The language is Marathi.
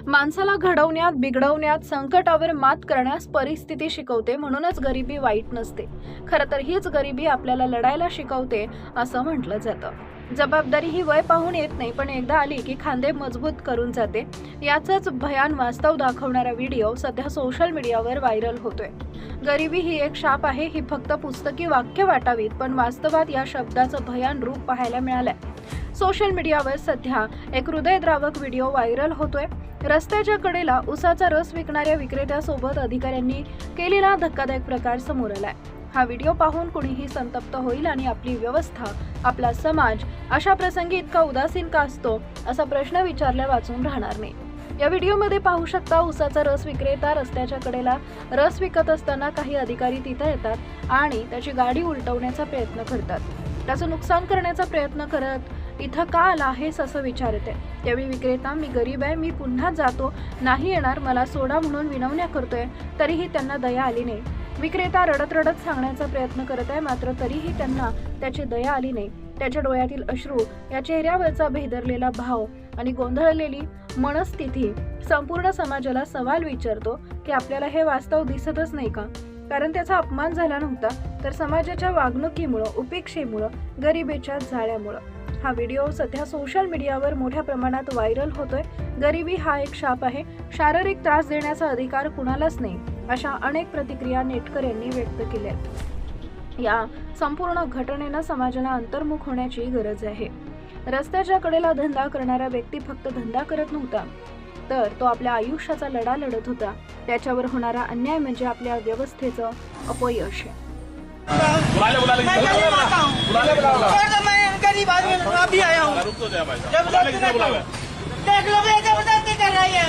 माणसाला घडवण्यात, बिघडवण्यात, संकटावर मात करण्यास परिस्थिती शिकवते. म्हणूनच गरिबी वाईट नसते. खरं तर हीच गरिबी आपल्याला लढायला शिकवते असं म्हटलं जातं. जबाबदारी ही वय पाहून येत नाही, पण एकदा आली की खांदे मजबूत करून जाते. याचंच भयान वास्तव दाखवणारा व्हिडिओ सध्या सोशल मीडियावर व्हायरल होतोय. गरिबी ही एक शाप आहे, ही फक्त पुस्तकी वाक्य वाटावीत, पण वास्तवात या शब्दाचं भयान रूप पाहायला मिळालंय. सोशल मीडियावर सध्या एक हृदयद्रावक व्हिडिओ व्हायरल होतोय. रस्त्याच्या कडेला उसाचा रस विकणाऱ्या विक्रेत्यासोबत अधिकाऱ्यांनी केलेला धक्कादायक प्रकार समोर आलाय. हा व्हिडिओ पाहून कुणीही संतप्त होईल आणि आपली व्यवस्था, आपला समाज अशा प्रसंगी इतका उदासीन का असतो असा प्रश्न विचारल्या वाचून राहणार नाही. या व्हिडिओमध्ये पाहू शकता, उसाचा रस विक्रेता रस्त्याच्या कडेला रस विकत असताना काही अधिकारी तिथे येतात आणि त्याची गाडी उलटवण्याचा प्रयत्न करतात. त्याचं नुकसान करण्याचा प्रयत्न करत इथं का आला आहेस असं विचारते. त्यावेळी विक्रेता, मी गरीब आहे, मी पुन्हा जातो, नाही येणार, मला सोडा म्हणून विनवण्या करतोय. तरीही त्यांना दया आली नाही. विक्रेता रडत रडत सांगण्याचा प्रयत्न करत आहे, मात्र तरीही त्यांना त्याची दया आली नाही. त्याच्या डोळ्यातील अश्रू, या चेहऱ्यावरचा भेदरलेला भाव आणि गोंधळलेली मनस्थिती संपूर्ण समाजाला सवाल विचारतो की आपल्याला हे वास्तव दिसतच नाही का? कारण त्याचा अपमान झाला नव्हता, तर समाजाच्या वागणुकीमुळं, उपेक्षेमुळं, गरिबीच्या जाळ्यामुळं. हा व्हिडिओ सध्या सोशल मीडियावर मोठ्या प्रमाणात व्हायरल होतोय. गरिबी हा एक शाप आहे, शारीरिक त्रास देण्याचा अधिकार कुणालाच नाही, अशा अनेक प्रतिक्रिया नेटकर यांनी व्यक्त केल्या आहेत. या संपूर्ण घटनेनं समाजाला अंतर्मुख होण्याची गरज आहे. रस्त्याच्या कडेला धंदा करणारा व्यक्ती फक्त धंदा करत नव्हता, तर तो आपल्या आयुष्याचा लढा लढत होता. त्याच्यावर होणारा अन्याय म्हणजे आपल्या व्यवस्थेचं अपयश आहे. गरीब आदमी अभी आया हूँ। देख लो कर रही है।